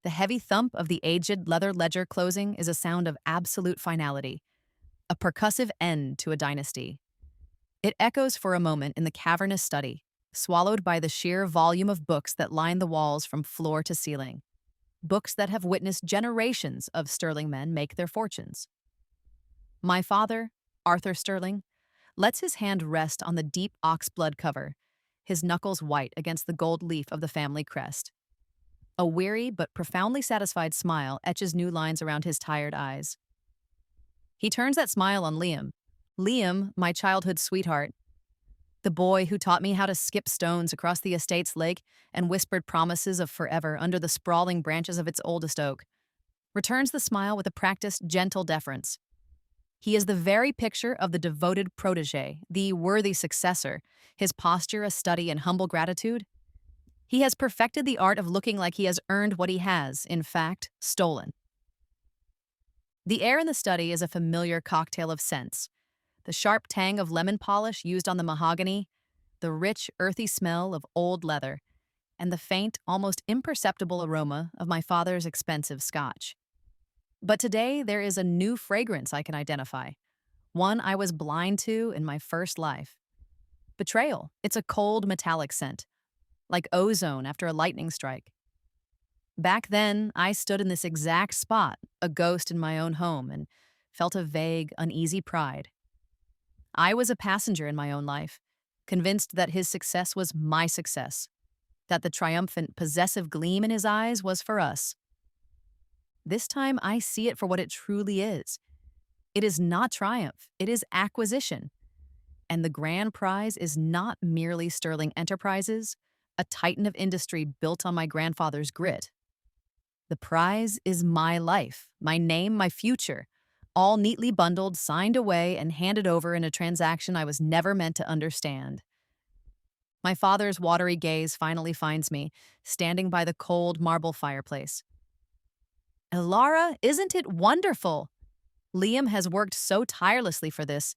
The heavy thump of the aged leather ledger closing is a sound of absolute finality, a percussive end to a dynasty. It echoes for a moment in the cavernous study, swallowed by the sheer volume of books that line the walls from floor to ceiling. Books that have witnessed generations of Sterling men make their fortunes. My father, Arthur Sterling, lets his hand rest on the deep oxblood cover, his knuckles white against the gold leaf of the family crest. A weary but profoundly satisfied smile etches new lines around his tired eyes. He turns that smile on Liam. Liam, my childhood sweetheart, the boy who taught me how to skip stones across the estate's lake and whispered promises of forever under the sprawling branches of its oldest oak, returns the smile with a practiced, gentle deference. He is the very picture of the devoted protege, the worthy successor, his posture a study in humble gratitude. He has perfected the art of looking like he has earned what he has, in fact, stolen. The air in the study is a familiar cocktail of scents. The sharp tang of lemon polish used on the mahogany, the rich, earthy smell of old leather, and the faint, almost imperceptible aroma of my father's expensive scotch. But today there is a new fragrance I can identify, one I was blind to in my first life. Betrayal. It's a cold, metallic scent, like ozone after a lightning strike. Back then, I stood in this exact spot, a ghost in my own home, and felt a vague, uneasy pride. I was a passenger in my own life, convinced that his success was my success, that the triumphant, possessive gleam in his eyes was for us. This time, I see it for what it truly is. It is not triumph, it is acquisition. And the grand prize is not merely Sterling Enterprises, a titan of industry built on my grandfather's grit. The prize is my life, my name, my future, all neatly bundled, signed away, and handed over in a transaction I was never meant to understand. My father's watery gaze finally finds me, standing by the cold marble fireplace. Elara, isn't it wonderful? Liam has worked so tirelessly for this.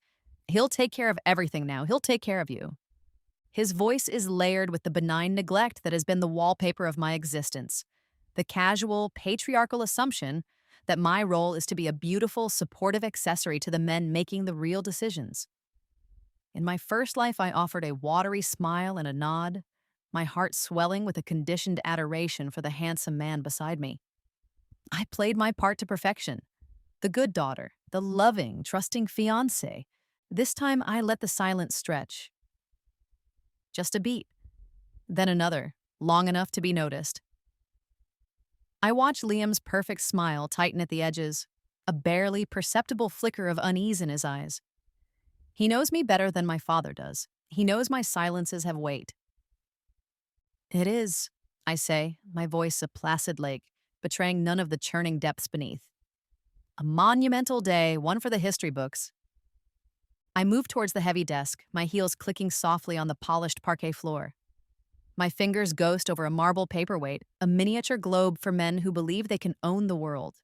He'll take care of everything now. He'll take care of you. His voice is layered with the benign neglect that has been the wallpaper of my existence, the casual, patriarchal assumption that my role is to be a beautiful, supportive accessory to the men making the real decisions. In my first life, I offered a watery smile and a nod, my heart swelling with a conditioned adoration for the handsome man beside me. I played my part to perfection. The good daughter, the loving, trusting fiancée. This time I let the silence stretch. Just a beat, then another, long enough to be noticed. I watch Liam's perfect smile tighten at the edges, a barely perceptible flicker of unease in his eyes. He knows me better than my father does. He knows my silences have weight. It is, I say, my voice a placid lake, betraying none of the churning depths beneath. A monumental day, one for the history books. I move towards the heavy desk, my heels clicking softly on the polished parquet floor. My fingers ghost over a marble paperweight, a miniature globe for men who believe they can own the world.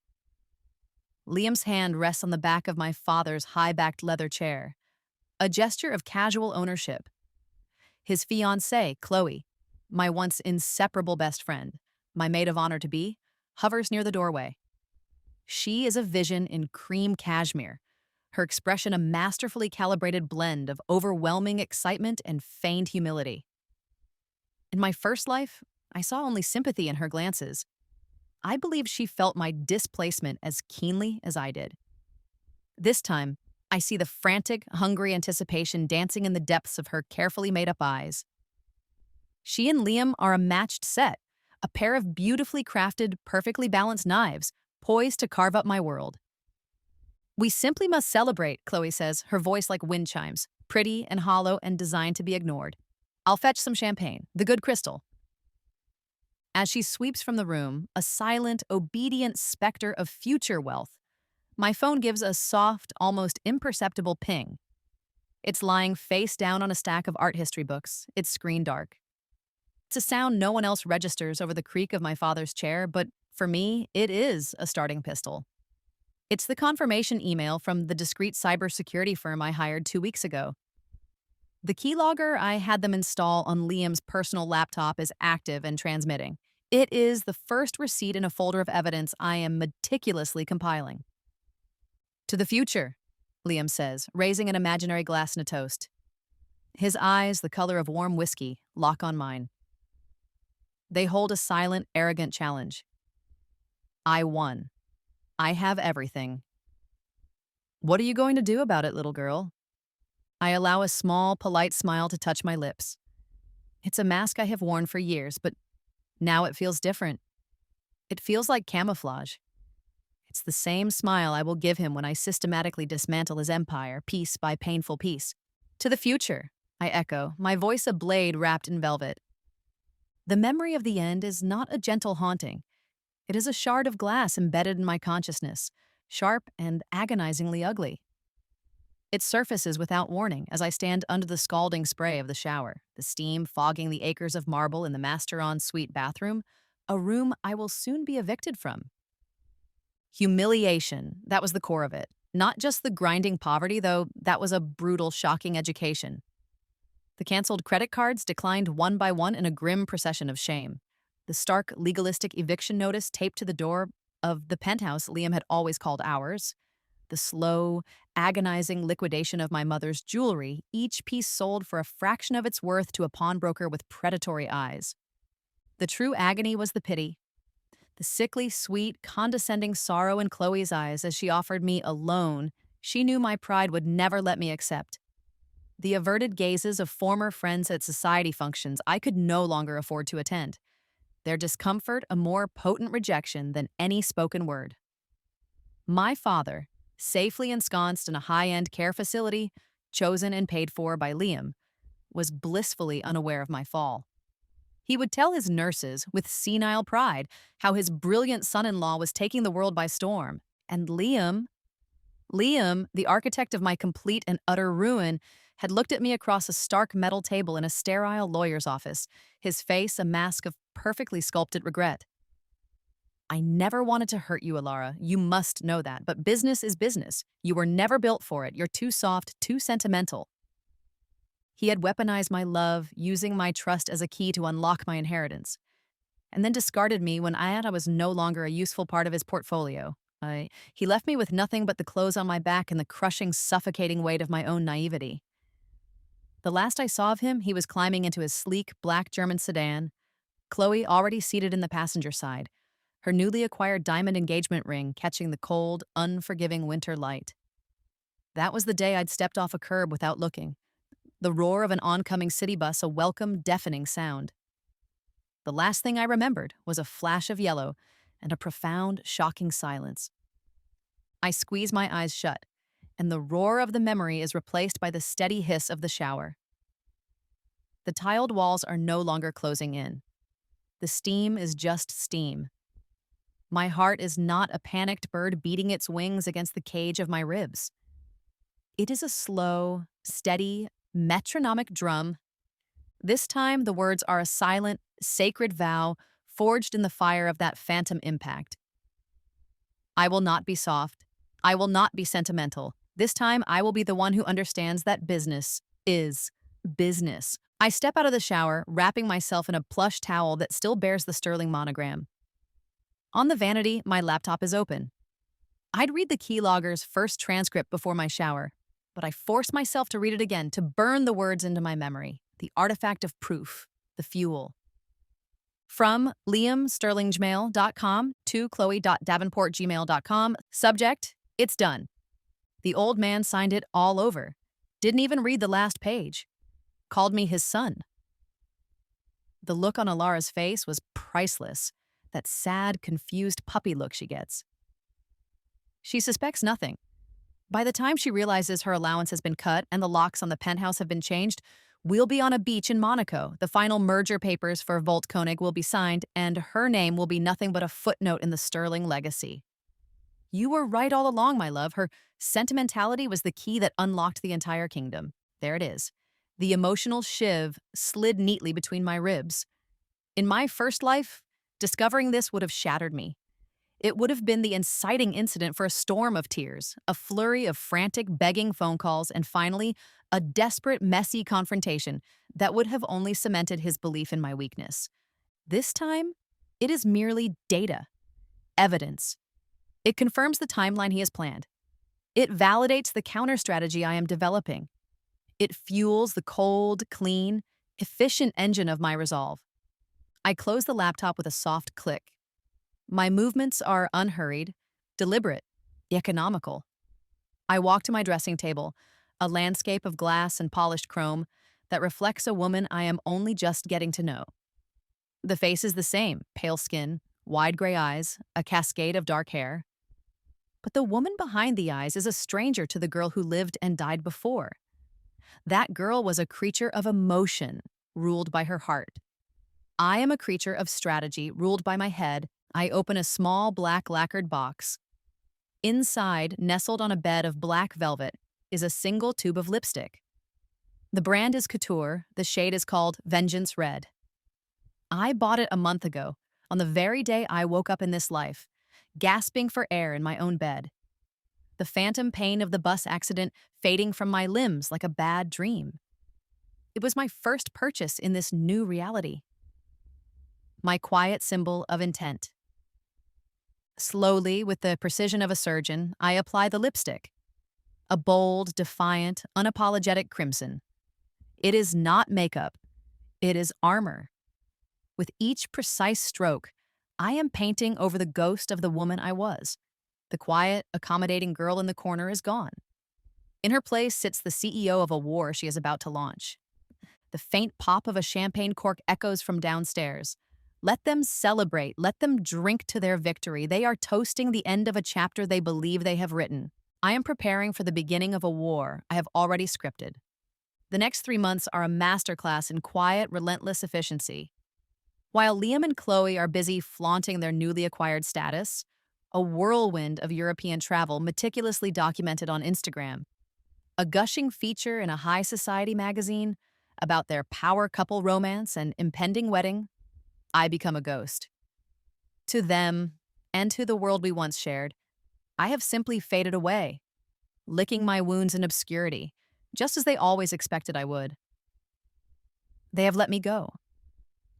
Liam's hand rests on the back of my father's high-backed leather chair, a gesture of casual ownership. His fiancée, Chloe, my once inseparable best friend, my maid of honor to be, hovers near the doorway. She is a vision in cream cashmere, her expression a masterfully calibrated blend of overwhelming excitement and feigned humility. In my first life, I saw only sympathy in her glances. I believe she felt my displacement as keenly as I did. This time, I see the frantic, hungry anticipation dancing in the depths of her carefully made-up eyes. She and Liam are a matched set, a pair of beautifully crafted, perfectly balanced knives, poised to carve up my world. We simply must celebrate, Chloe says, her voice like wind chimes, pretty and hollow and designed to be ignored. I'll fetch some champagne, the good crystal. As she sweeps from the room, a silent, obedient specter of future wealth, my phone gives a soft, almost imperceptible ping. It's lying face down on a stack of art history books, its screen dark. It's a sound no one else registers over the creak of my father's chair, but for me, it is a starting pistol. It's the confirmation email from the discreet cybersecurity firm I hired 2 weeks ago. The keylogger I had them install on Liam's personal laptop is active and transmitting. It is the first receipt in a folder of evidence I am meticulously compiling. To the future, Liam says, raising an imaginary glass in a toast. His eyes, the color of warm whiskey, lock on mine. They hold a silent, arrogant challenge. I won. I have everything. What are you going to do about it, little girl? I allow a small, polite smile to touch my lips. It's a mask I have worn for years, but now it feels different. It feels like camouflage. It's the same smile I will give him when I systematically dismantle his empire, piece by painful piece. To the future, I echo, my voice a blade wrapped in velvet. The memory of the end is not a gentle haunting. It is a shard of glass embedded in my consciousness, sharp and agonizingly ugly. It surfaces without warning as I stand under the scalding spray of the shower, the steam fogging the acres of marble in the master en suite bathroom, a room I will soon be evicted from. Humiliation, that was the core of it. Not just the grinding poverty, though that was a brutal, shocking education. The canceled credit cards declined one by one in a grim procession of shame. The stark, legalistic eviction notice taped to the door of the penthouse Liam had always called ours. The slow, agonizing liquidation of my mother's jewelry, each piece sold for a fraction of its worth to a pawnbroker with predatory eyes. The true agony was the pity. The sickly, sweet, condescending sorrow in Chloe's eyes as she offered me a loan she knew my pride would never let me accept. The averted gazes of former friends at society functions I could no longer afford to attend. Their discomfort a more potent rejection than any spoken word. My father, safely ensconced in a high-end care facility, chosen and paid for by Liam, was blissfully unaware of my fall. He would tell his nurses, with senile pride, how his brilliant son-in-law was taking the world by storm. And Liam, the architect of my complete and utter ruin, had looked at me across a stark metal table in a sterile lawyer's office, his face a mask of perfectly sculpted regret. I never wanted to hurt you, Alara. You must know that. But business is business. You were never built for it. You're too soft, too sentimental. He had weaponized my love, using my trust as a key to unlock my inheritance, and then discarded me when I was no longer a useful part of his portfolio. He left me with nothing but the clothes on my back and the crushing, suffocating weight of my own naivety. The last I saw of him, he was climbing into his sleek, black German sedan, Chloe already seated in the passenger side, her newly acquired diamond engagement ring catching the cold, unforgiving winter light. That was the day I'd stepped off a curb without looking. The roar of an oncoming city bus a welcome, deafening sound. The last thing I remembered was a flash of yellow and a profound, shocking silence. I squeeze my eyes shut, and the roar of the memory is replaced by the steady hiss of the shower. The tiled walls are no longer closing in. The steam is just steam. My heart is not a panicked bird beating its wings against the cage of my ribs. It is a slow, steady, metronomic drum. This time, the words are a silent, sacred vow forged in the fire of that phantom impact. I will not be soft. I will not be sentimental. This time, I will be the one who understands that business is business. I step out of the shower, wrapping myself in a plush towel that still bears the sterling monogram. On the vanity, my laptop is open. I'd read the keylogger's first transcript before my shower, but I force myself to read it again to burn the words into my memory, the artifact of proof, the fuel. From liamsterlinggmail.com to chloe.davenportgmail.com. Subject, it's done. The old man signed it all over. Didn't even read the last page. Called me his son. The look on Alara's face was priceless, that sad, confused puppy look she gets. She suspects nothing. By the time she realizes her allowance has been cut and the locks on the penthouse have been changed, we'll be on a beach in Monaco. The final merger papers for Volt Koenig will be signed, and her name will be nothing but a footnote in the sterling legacy. You were right all along, my love. Her sentimentality was the key that unlocked the entire kingdom. There it is. The emotional shiv slid neatly between my ribs. In my first life, discovering this would have shattered me. It would have been the inciting incident for a storm of tears, a flurry of frantic, begging phone calls, and finally, a desperate, messy confrontation that would have only cemented his belief in my weakness. This time, It is merely data, evidence. It confirms the timeline he has planned. It validates the counter strategy I am developing. It fuels the cold, clean, efficient engine of my resolve. I close the laptop with a soft click. My movements are unhurried, deliberate, economical. I walk to my dressing table, a landscape of glass and polished chrome that reflects a woman I am only just getting to know. The face is the same, pale skin, wide gray eyes, a cascade of dark hair. But the woman behind the eyes is a stranger to the girl who lived and died before. That girl was a creature of emotion, ruled by her heart. I am a creature of strategy, ruled by my head. I open a small black lacquered box. Inside, nestled on a bed of black velvet, is a single tube of lipstick. The brand is Couture, the shade is called Vengeance Red. I bought it a month ago, on the very day I woke up in this life, gasping for air in my own bed. The phantom pain of the bus accident fading from my limbs like a bad dream. It was my first purchase in this new reality. My quiet symbol of intent. Slowly, with the precision of a surgeon, I apply the lipstick. A bold, defiant, unapologetic crimson. It is not makeup. It is armor. With each precise stroke, I am painting over the ghost of the woman I was. The quiet, accommodating girl in the corner is gone. In her place sits the CEO of a war she is about to launch. The faint pop of a champagne cork echoes from downstairs. Let them celebrate. Let them drink to their victory. They are toasting the end of a chapter they believe they have written. I am preparing for the beginning of a war I have already scripted. The next 3 months are a masterclass in quiet, relentless efficiency. While Liam and Chloe are busy flaunting their newly acquired status, a whirlwind of European travel meticulously documented on Instagram, a gushing feature in a high society magazine about their power couple romance and impending wedding, I become a ghost. To them, and to the world we once shared, I have simply faded away, licking my wounds in obscurity, just as they always expected I would. They have let me go.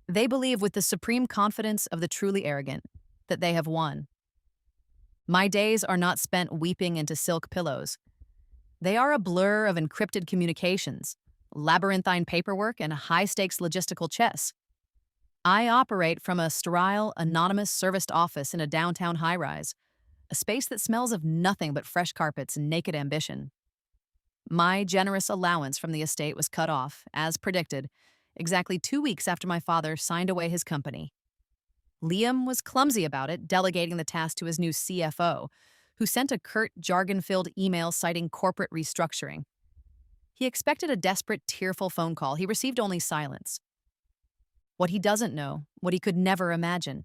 They believe with the supreme confidence of the truly arrogant that they have won. My days are not spent weeping into silk pillows. They are a blur of encrypted communications, labyrinthine paperwork, and a high-stakes logistical chess. I operate from a sterile, anonymous serviced office in a downtown high-rise, a space that smells of nothing but fresh carpets and naked ambition. My generous allowance from the estate was cut off, as predicted, exactly 2 weeks after my father signed away his company. Liam was clumsy about it, delegating the task to his new CFO, who sent a curt, jargon-filled email citing corporate restructuring. He expected a desperate, tearful phone call. He received only silence. What he doesn't know, what he could never imagine,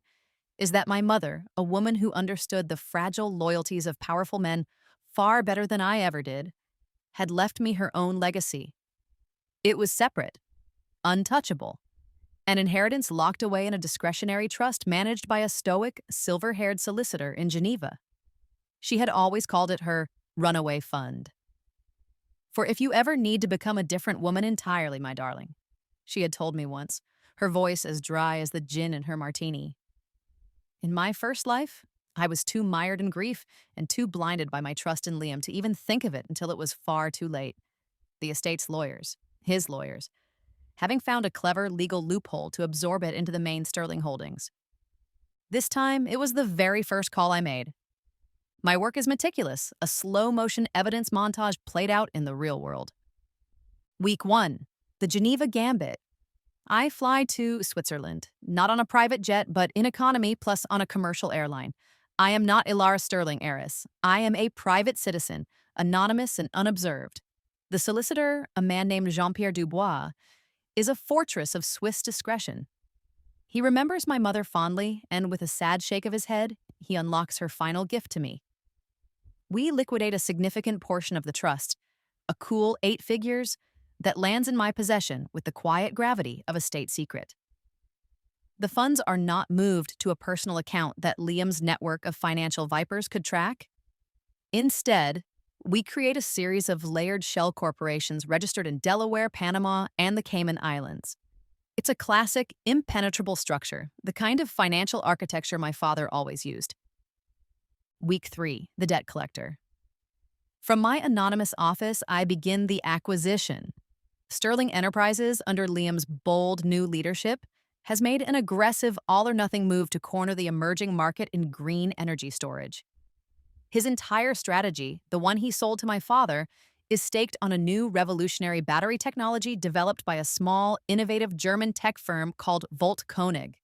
is that my mother, a woman who understood the fragile loyalties of powerful men far better than I ever did, had left me her own legacy. It was separate, untouchable, an inheritance locked away in a discretionary trust managed by a stoic, silver-haired solicitor in Geneva. She had always called it her runaway fund. For if you ever need to become a different woman entirely, my darling, she had told me once, her voice as dry as the gin in her martini. In my first life, I was too mired in grief and too blinded by my trust in Liam to even think of it until it was far too late. The estate's lawyers, his lawyers, having found a clever legal loophole to absorb it into the main Sterling holdings. This time, it was the very first call I made. My work is meticulous, a slow-motion evidence montage played out in the real world. Week 1, the Geneva Gambit. I fly to Switzerland, not on a private jet, but in economy plus on a commercial airline. I am not Ilara Sterling, heiress. I am a private citizen, anonymous and unobserved. The solicitor, a man named Jean-Pierre Dubois, is a fortress of Swiss discretion. He remembers my mother fondly, and with a sad shake of his head, he unlocks her final gift to me. We liquidate a significant portion of the trust, a cool 8 figures, that lands in my possession with the quiet gravity of a state secret. The funds are not moved to a personal account that Liam's network of financial vipers could track. Instead, we create a series of layered shell corporations registered in Delaware, Panama, and the Cayman Islands. It's a classic, impenetrable structure, the kind of financial architecture my father always used. Week 3, the debt collector. From my anonymous office, I begin the acquisition. Sterling Enterprises, under Liam's bold new leadership, has made an aggressive all-or-nothing move to corner the emerging market in green energy storage. His entire strategy, the one he sold to my father, is staked on a new revolutionary battery technology developed by a small, innovative German tech firm called Volt Koenig.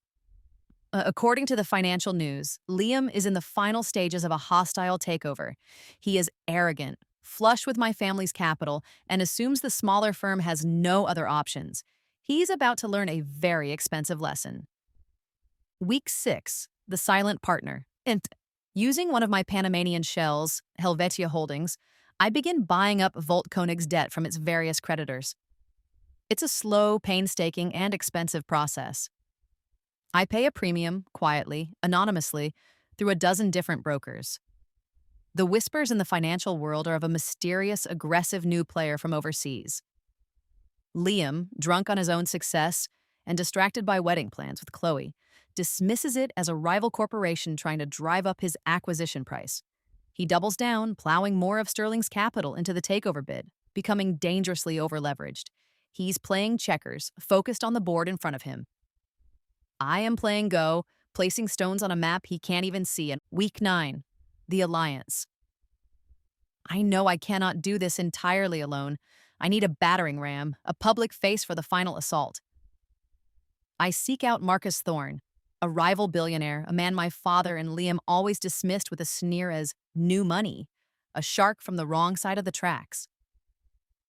According to the Financial News, Liam is in the final stages of a hostile takeover. He is arrogant, flush with my family's capital, and assumes the smaller firm has no other options. He's about to learn a very expensive lesson. Week 6, the silent partner. And using one of my Panamanian shells, Helvetia Holdings, I begin buying up Volt Koenig's debt from its various creditors. It's a slow, painstaking, and expensive process. I pay a premium, quietly, anonymously, through a dozen different brokers. The whispers in the financial world are of a mysterious, aggressive new player from overseas. Liam, drunk on his own success and distracted by wedding plans with Chloe, dismisses it as a rival corporation trying to drive up his acquisition price. He doubles down, plowing more of Sterling's capital into the takeover bid, becoming dangerously overleveraged. He's playing checkers, focused on the board in front of him. I am playing Go, placing stones on a map he can't even see. And Week 9, the alliance. I know I cannot do this entirely alone. I need a battering ram, a public face for the final assault. I seek out Marcus Thorne, a rival billionaire, a man my father and Liam always dismissed with a sneer as new money, a shark from the wrong side of the tracks.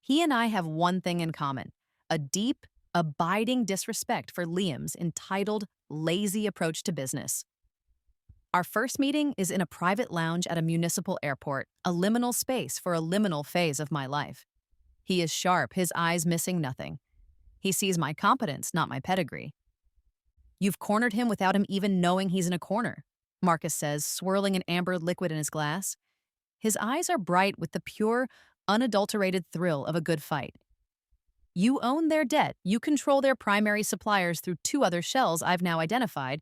He and I have one thing in common, a deep, abiding disrespect for Liam's entitled, lazy approach to business. Our first meeting is in a private lounge at a municipal airport, a liminal space for a liminal phase of my life. He is sharp, his eyes missing nothing. He sees my competence, not my pedigree. You've cornered him without him even knowing he's in a corner, Marcus says, swirling an amber liquid in his glass. His eyes are bright with the pure, unadulterated thrill of a good fight. You own their debt, you control their primary suppliers through 2 other shells I've now identified,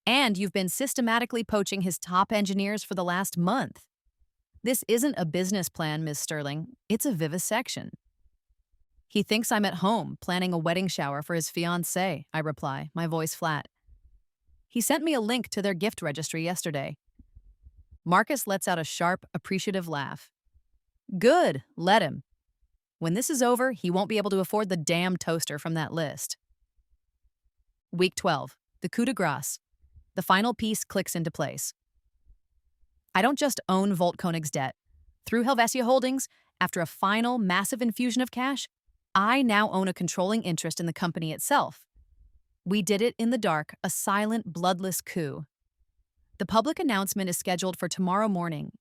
and you've been systematically poaching his top engineers for the last month. This isn't a business plan, Ms. Sterling. It's a vivisection. He thinks I'm at home, planning a wedding shower for his fiancée, I reply, my voice flat. He sent me a link to their gift registry yesterday. Marcus lets out a sharp, appreciative laugh. Good, let him. When this is over, he won't be able to afford the damn toaster from that list. Week 12, the coup de grace. The final piece clicks into place. I don't just own Volt Koenig's debt. Through Helvetia Holdings, after a final, massive infusion of cash, I now own a controlling interest in the company itself. We did it in the dark, a silent, bloodless coup. The public announcement is scheduled for tomorrow morning,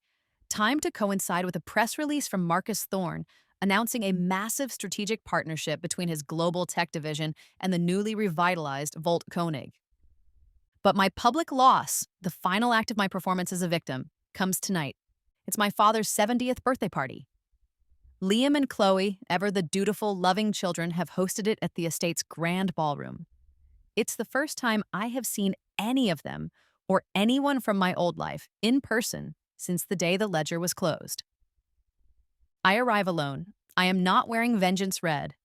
timed to coincide with a press release from Marcus Thorne announcing a massive strategic partnership between his global tech division and the newly revitalized Volt Koenig. But my public loss, the final act of my performance as a victim, comes tonight. It's my father's 70th birthday party. Liam and Chloe, ever the dutiful, loving children, have hosted it at the estate's grand ballroom. It's the first time I have seen any of them, or anyone from my old life, in person since the day the ledger was closed. I arrive alone. I am not wearing Vengeance Red.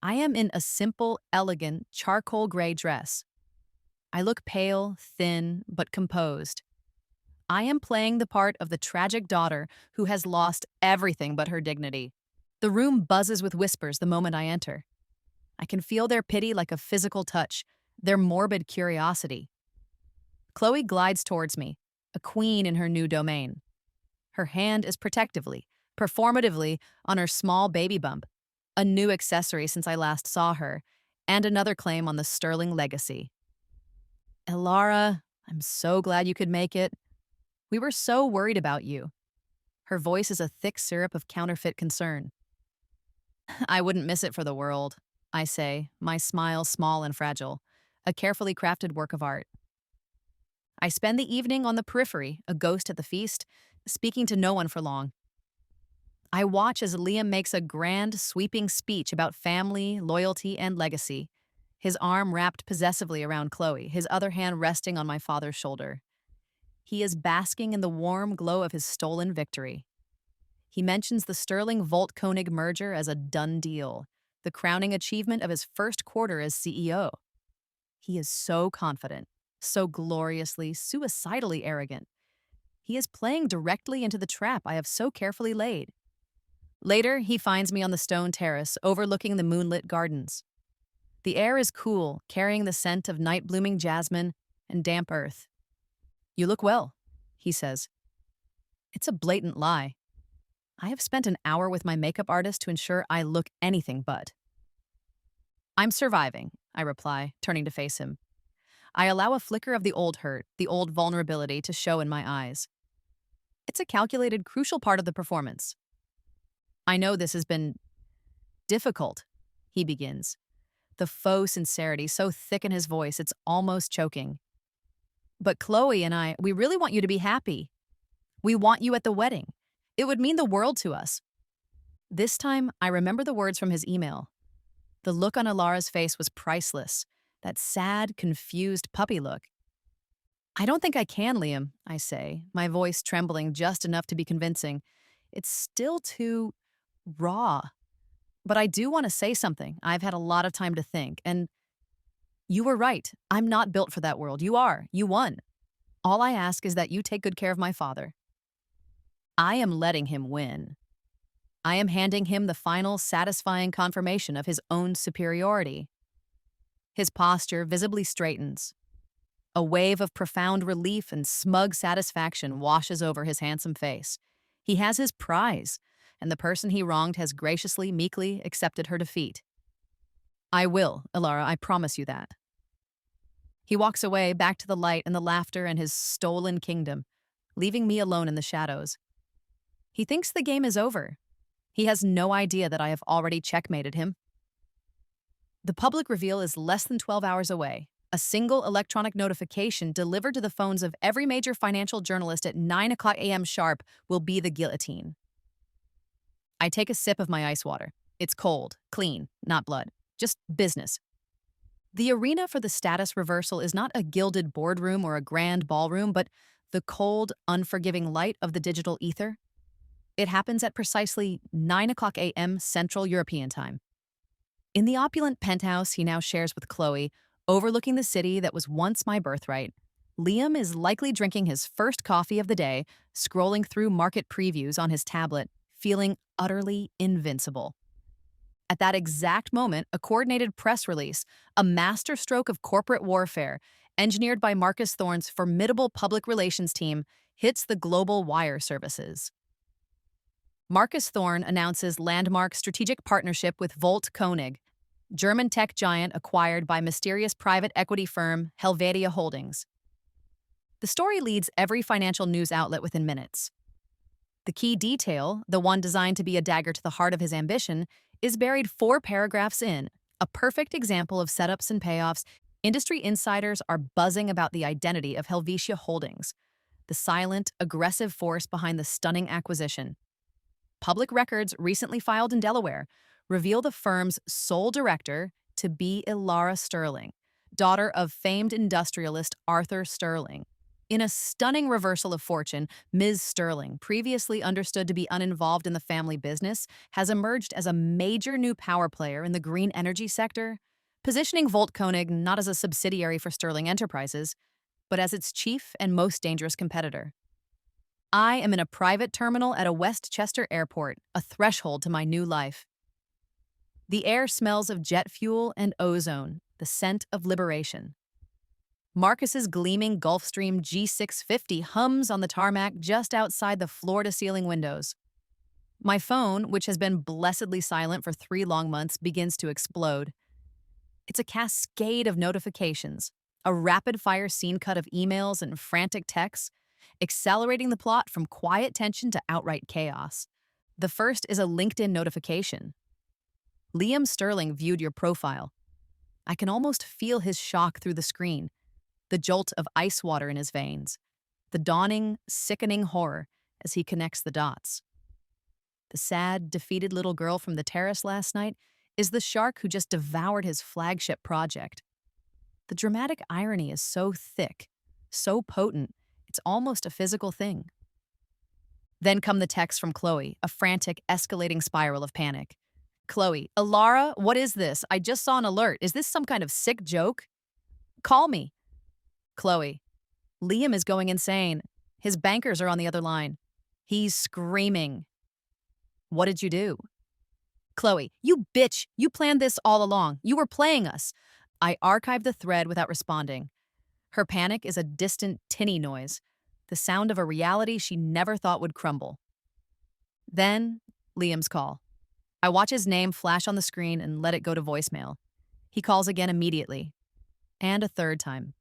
I am in a simple, elegant, charcoal gray dress. I look pale, thin, but composed. I am playing the part of the tragic daughter who has lost everything but her dignity. The room buzzes with whispers the moment I enter. I can feel their pity like a physical touch, their morbid curiosity. Chloe glides towards me, a queen in her new domain. Her hand is protectively, performatively, on her small baby bump, a new accessory since I last saw her, and another claim on the Sterling legacy. Elara, I'm so glad you could make it. We were so worried about you. Her voice is a thick syrup of counterfeit concern. I wouldn't miss it for the world, I say, my smile small and fragile, a carefully crafted work of art. I spend the evening on the periphery, a ghost at the feast, speaking to no one for long. I watch as Liam makes a grand, sweeping speech about family, loyalty, and legacy. his arm wrapped possessively around Chloe, his other hand resting on my father's shoulder. He is basking in the warm glow of his stolen victory. He mentions the Sterling Volt Koenig merger as a done deal, the crowning achievement of his first quarter as CEO. He is so confident, so gloriously, suicidally arrogant. He is playing directly into the trap I have so carefully laid. Later, he finds me on the stone terrace overlooking the moonlit gardens. The air is cool, carrying the scent of night-blooming jasmine and damp earth. "You look well," he says. It's a blatant lie. I have spent an hour with my makeup artist to ensure I look anything but. "I'm surviving," I reply, turning to face him. I allow a flicker of the old hurt, the old vulnerability to show in my eyes. It's a calculated, crucial part of the performance. "I know this has been difficult," he begins, the faux sincerity so thick in his voice it's almost choking. "But Chloe and I, we really want you to be happy. We want you at the wedding. It would mean the world to us." This time, I remember the words from his email. The look on Alara's face was priceless, that sad, confused puppy look. "I don't think I can, Liam," I say, my voice trembling just enough to be convincing. It's still too raw. But I do want to say something. I've had a lot of time to think, and you were right. I'm not built for that world. You are. You won. All I ask is that you take good care of my father. I am letting him win. I am handing him the final, satisfying confirmation of his own superiority. His posture visibly straightens. A wave of profound relief and smug satisfaction washes over his handsome face. He has his prize, and the person he wronged has graciously, meekly accepted her defeat. "I will, Alara, I promise you that." He walks away, back to the light and the laughter and his stolen kingdom, leaving me alone in the shadows. He thinks the game is over. He has no idea that I have already checkmated him. The public reveal is less than 12 hours away. A single electronic notification delivered to the phones of every major financial journalist at 9 o'clock a.m. sharp will be the guillotine. I take a sip of my ice water. It's cold, clean, not blood. Just business. The arena for the status reversal is not a gilded boardroom or a grand ballroom, but the cold, unforgiving light of the digital ether. It happens at precisely 9 o'clock a.m. Central European Time. In the opulent penthouse he now shares with Chloe, overlooking the city that was once my birthright, Liam is likely drinking his first coffee of the day, scrolling through market previews on his tablet, feeling utterly invincible. At that exact moment, a coordinated press release, a masterstroke of corporate warfare, engineered by Marcus Thorne's formidable public relations team, hits the global wire services. Marcus Thorne announces landmark strategic partnership with Volt Koenig, German tech giant acquired by mysterious private equity firm Helvetia Holdings. The story leads every financial news outlet within minutes. The key detail, the one designed to be a dagger to the heart of his ambition, is buried 4 paragraphs in, a perfect example of setups and payoffs. Industry insiders are buzzing about the identity of Helvetia Holdings, the silent, aggressive force behind the stunning acquisition. Public records recently filed in Delaware reveal the firm's sole director to be Ilara Sterling, daughter of famed industrialist Arthur Sterling. In a stunning reversal of fortune, Ms. Sterling, previously understood to be uninvolved in the family business, has emerged as a major new power player in the green energy sector, positioning Volt Koenig not as a subsidiary for Sterling Enterprises, but as its chief and most dangerous competitor. I am in a private terminal at a Westchester airport, a threshold to my new life. The air smells of jet fuel and ozone, the scent of liberation. Marcus's gleaming Gulfstream G650 hums on the tarmac just outside the floor-to-ceiling windows. My phone, which has been blessedly silent for 3 long months, begins to explode. It's a cascade of notifications, a rapid-fire scene cut of emails and frantic texts, accelerating the plot from quiet tension to outright chaos. The first is a LinkedIn notification. "Liam Sterling viewed your profile." I can almost feel his shock through the screen, the jolt of ice water in his veins, the dawning, sickening horror as he connects the dots. The sad, defeated little girl from the terrace last night is the shark who just devoured his flagship project. The dramatic irony is so thick, so potent, it's almost a physical thing. Then come the texts from Chloe, a frantic, escalating spiral of panic. Chloe, Alara, what is this? I just saw an alert. Is this some kind of sick joke? Call me. Chloe, Liam is going insane. His bankers are on the other line. He's screaming. What did you do? Chloe, you bitch. You planned this all along. You were playing us. I archived the thread without responding. Her panic is a distant, tinny noise, the sound of a reality she never thought would crumble. Then, Liam's call. I watch his name flash on the screen and let it go to voicemail. He calls again immediately. And a third time.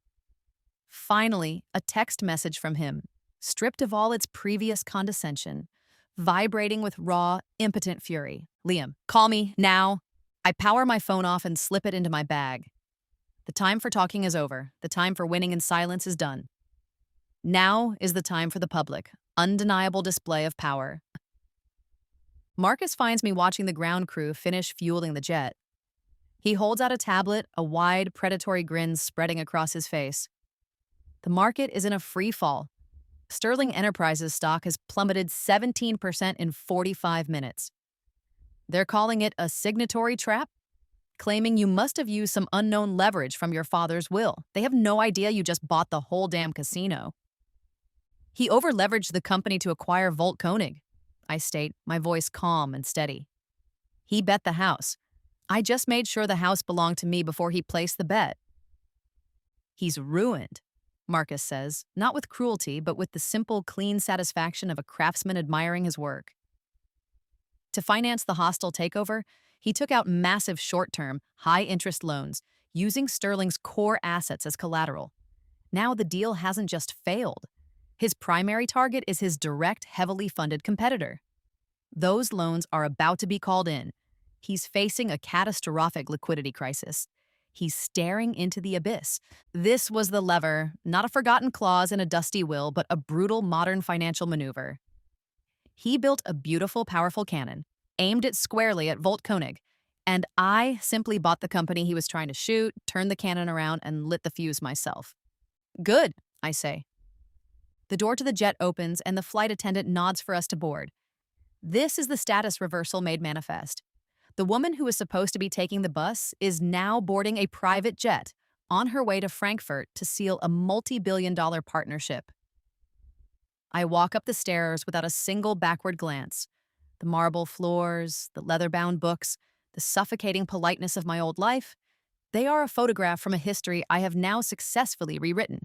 Finally, a text message from him, stripped of all its previous condescension, vibrating with raw, impotent fury. Liam, call me, now. I power my phone off and slip it into my bag. The time for talking is over. The time for winning in silence is done. Now is the time for the public, undeniable display of power. Marcus finds me watching the ground crew finish fueling the jet. He holds out a tablet, a wide, predatory grin spreading across his face. The market is in a free fall. Sterling Enterprises stock has plummeted 17% in 45 minutes. They're calling it a signatory trap, claiming you must have used some unknown leverage from your father's will. They have no idea you just bought the whole damn casino. He over-leveraged the company to acquire Volt Koenig, I state, my voice calm and steady. He bet the house. I just made sure the house belonged to me before he placed the bet. He's ruined, Marcus says, not with cruelty, but with the simple, clean satisfaction of a craftsman admiring his work. To finance the hostile takeover, he took out massive short-term, high-interest loans, using Sterling's core assets as collateral. Now the deal hasn't just failed. His primary target is his direct, heavily funded competitor. Those loans are about to be called in. He's facing a catastrophic liquidity crisis. He's staring into the abyss. This was the lever, not a forgotten clause in a dusty will, but a brutal modern financial maneuver. He built a beautiful, powerful cannon, aimed it squarely at Volt Koenig, and I simply bought the company he was trying to shoot, turned the cannon around, and lit the fuse myself. Good, I say. The door to the jet opens, and the flight attendant nods for us to board. This is the status reversal made manifest. The woman who is supposed to be taking the bus is now boarding a private jet on her way to Frankfurt to seal a multi-billion-dollar partnership. I walk up the stairs without a single backward glance. The marble floors, the leather-bound books, the suffocating politeness of my old life, they are a photograph from a history I have now successfully rewritten.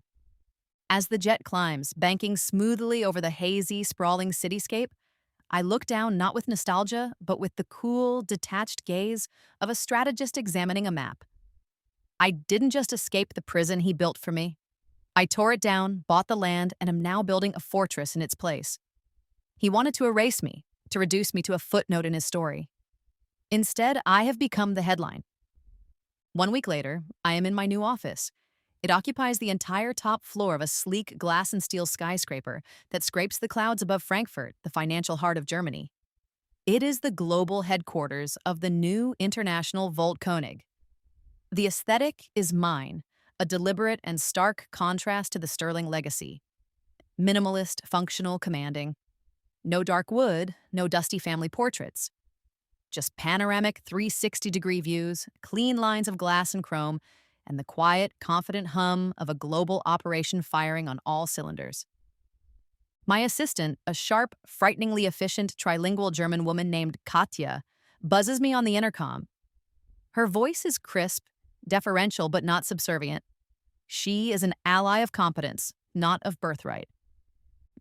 As the jet climbs, banking smoothly over the hazy, sprawling cityscape, I look down not with nostalgia, but with the cool, detached gaze of a strategist examining a map. I didn't just escape the prison he built for me. I tore it down, bought the land, and am now building a fortress in its place. He wanted to erase me, to reduce me to a footnote in his story. Instead, I have become the headline. 1 week later, I am in my new office. It occupies the entire top floor of a sleek glass and steel skyscraper that scrapes the clouds above Frankfurt, the financial heart of Germany. It is the global headquarters of the new international Volt Koenig. The aesthetic is mine, a deliberate and stark contrast to the Sterling legacy. Minimalist, functional, commanding. No dark wood, no dusty family portraits. Just panoramic 360-degree views, clean lines of glass and chrome, and the quiet, confident hum of a global operation firing on all cylinders. My assistant, a sharp, frighteningly efficient trilingual German woman named Katja, buzzes me on the intercom. Her voice is crisp, deferential but not subservient. She is an ally of competence, not of birthright.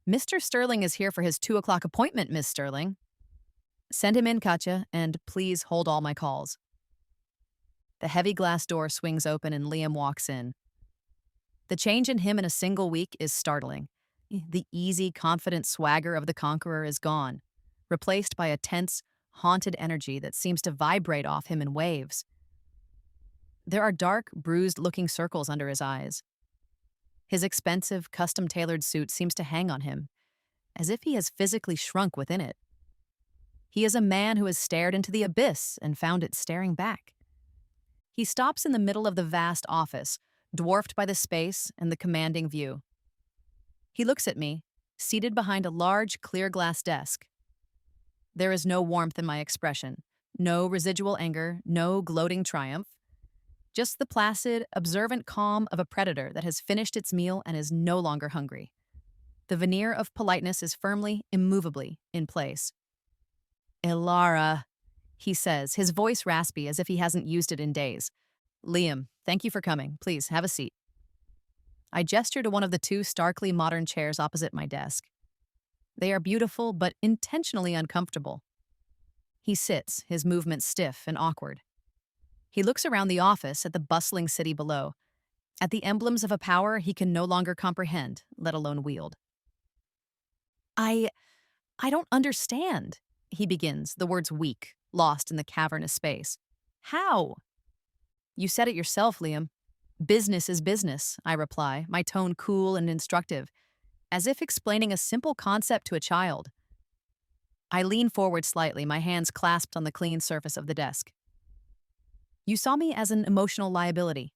Mr. Sterling is here for his 2 o'clock appointment, Miss Sterling. Send him in, Katja, and please hold all my calls. The heavy glass door swings open and Liam walks in. The change in him in a single week is startling. The easy, confident swagger of the conqueror is gone, replaced by a tense, haunted energy that seems to vibrate off him in waves. There are dark, bruised-looking circles under his eyes. His expensive, custom-tailored suit seems to hang on him, as if he has physically shrunk within it. He is a man who has stared into the abyss and found it staring back. He stops in the middle of the vast office, dwarfed by the space and the commanding view. He looks at me, seated behind a large, clear glass desk. There is no warmth in my expression, no residual anger, no gloating triumph. Just the placid, observant calm of a predator that has finished its meal and is no longer hungry. The veneer of politeness is firmly, immovably in place. "Ilara," he says, his voice raspy as if he hasn't used it in days. "Liam, thank you for coming. Please, have a seat." I gesture to one of the two starkly modern chairs opposite my desk. They are beautiful but intentionally uncomfortable. He sits, his movements stiff and awkward. He looks around the office at the bustling city below, at the emblems of a power he can no longer comprehend, let alone wield. I don't understand," he begins, the words weak, lost in the cavernous space. "How?" "You said it yourself, Liam. Business is business," I reply, my tone cool and instructive, as if explaining a simple concept to a child. I lean forward slightly, my hands clasped on the clean surface of the desk. "You saw me as an emotional liability,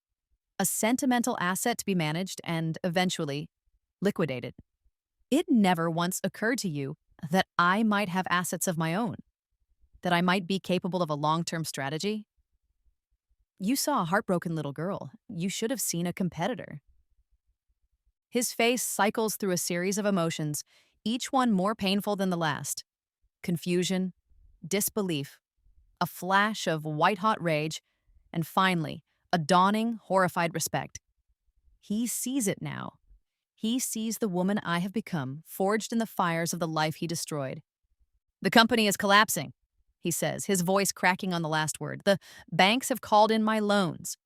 a sentimental asset to be managed and, eventually, liquidated. It never once occurred to you that I might have assets of my own, that I might be capable of a long-term strategy. You saw a heartbroken little girl. You should have seen a competitor." His face cycles through a series of emotions, each one more painful than the last. Confusion, disbelief, a flash of white-hot rage, and finally, a dawning, horrified respect. He sees it now. He sees the woman I have become, forged in the fires of the life he destroyed. "The company is collapsing," he says, his voice cracking on the last word. "The banks have called in my loans.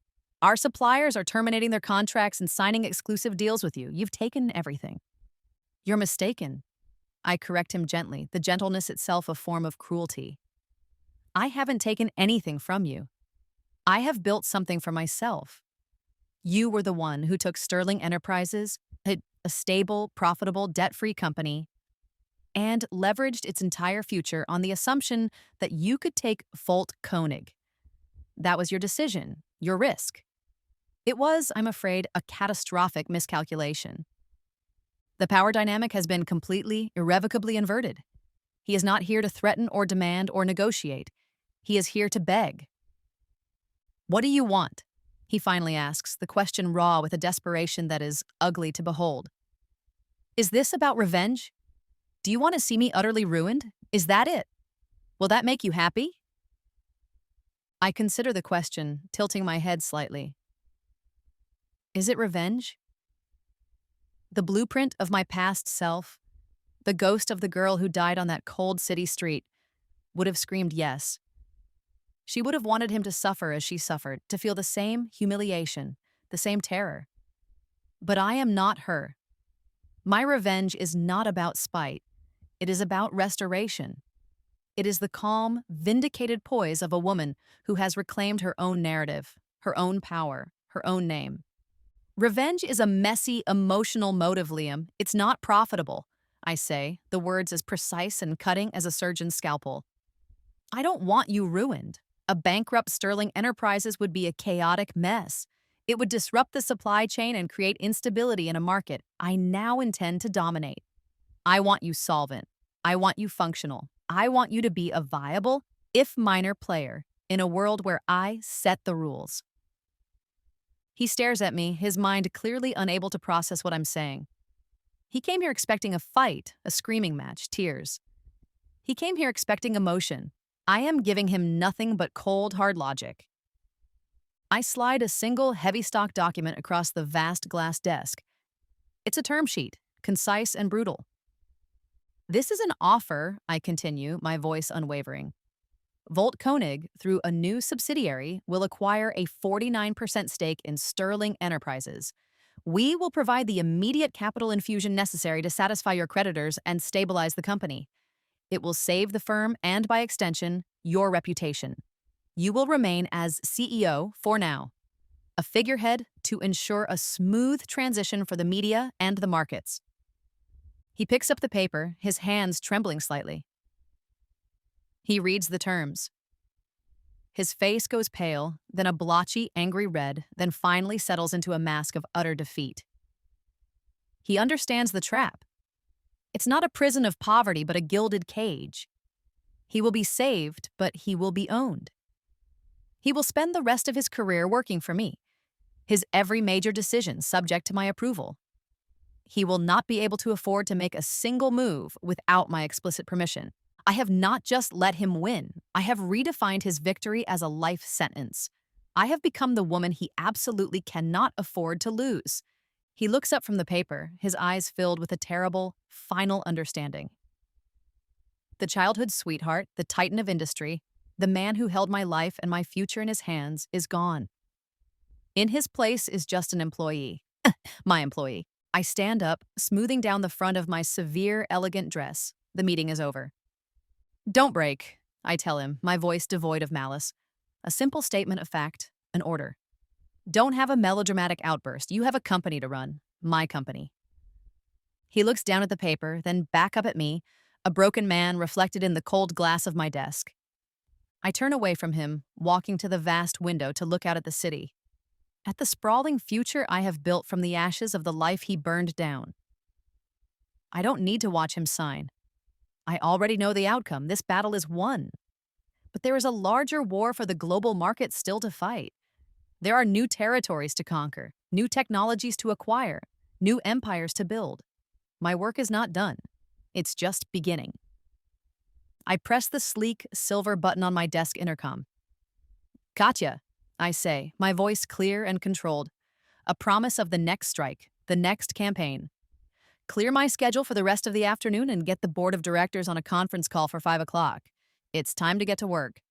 Our suppliers are terminating their contracts and signing exclusive deals with you. You've taken everything." "You're mistaken." I correct him gently, the gentleness itself a form of cruelty. "I haven't taken anything from you. I have built something for myself. You were the one who took Sterling Enterprises, a stable, profitable, debt-free company, and leveraged its entire future on the assumption that you could take Volt Koenig. That was your decision, your risk. It was, I'm afraid, a catastrophic miscalculation. The power dynamic has been completely, irrevocably inverted. He is not here to threaten or demand or negotiate. He is here to beg." "What do you want?" he finally asks, the question raw with a desperation that is ugly to behold. "Is this about revenge? Do you want to see me utterly ruined? Is that it? Will that make you happy?" I consider the question, tilting my head slightly. Is it revenge? The blueprint of my past self, the ghost of the girl who died on that cold city street, would have screamed yes. She would have wanted him to suffer as she suffered, to feel the same humiliation, the same terror. But I am not her. My revenge is not about spite. It is about restoration. It is the calm, vindicated poise of a woman who has reclaimed her own narrative, her own power, her own name. Revenge is a messy, emotional motive, Liam. It's not profitable, I say, the words as precise and cutting as a surgeon's scalpel. I don't want you ruined. A bankrupt Sterling Enterprises would be a chaotic mess. It would disrupt the supply chain and create instability in a market I now intend to dominate. I want you solvent. I want you functional. I want you to be a viable, if minor, player in a world where I set the rules. He stares at me, his mind clearly unable to process what I'm saying. He came here expecting a fight, a screaming match, tears. He came here expecting emotion. I am giving him nothing but cold, hard logic. I slide a single, heavy-stock document across the vast glass desk. It's a term sheet, concise and brutal. "This is an offer," I continue, my voice unwavering. "Volt Koenig, through a new subsidiary, will acquire a 49% stake in Sterling Enterprises. We will provide the immediate capital infusion necessary to satisfy your creditors and stabilize the company. It will save the firm and, by extension, your reputation. You will remain as CEO for now, a figurehead to ensure a smooth transition for the media and the markets." He picks up the paper, his hands trembling slightly. He reads the terms. His face goes pale, then a blotchy, angry red, then finally settles into a mask of utter defeat. He understands the trap. It's not a prison of poverty, but a gilded cage. He will be saved, but he will be owned. He will spend the rest of his career working for me, his every major decision subject to my approval. He will not be able to afford to make a single move without my explicit permission. I have not just let him win, I have redefined his victory as a life sentence. I have become the woman he absolutely cannot afford to lose. He looks up from the paper, his eyes filled with a terrible, final understanding. The childhood sweetheart, the titan of industry, the man who held my life and my future in his hands, is gone. In his place is just an employee. My employee. I stand up, smoothing down the front of my severe, elegant dress. The meeting is over. Don't break, I tell him, my voice devoid of malice. A simple statement of fact, an order. Don't have a melodramatic outburst. You have a company to run. My company. He looks down at the paper, then back up at me, a broken man reflected in the cold glass of my desk. I turn away from him, walking to the vast window to look out at the city. At the sprawling future I have built from the ashes of the life he burned down. I don't need to watch him sign. I already know the outcome. This battle is won. But there is a larger war for the global market still to fight. There are new territories to conquer, new technologies to acquire, new empires to build. My work is not done. It's just beginning. I press the sleek, silver button on my desk intercom. Gotcha, I say, my voice clear and controlled. A promise of the next strike, the next campaign. Clear my schedule for the rest of the afternoon and get the board of directors on a conference call for 5 o'clock. It's time to get to work.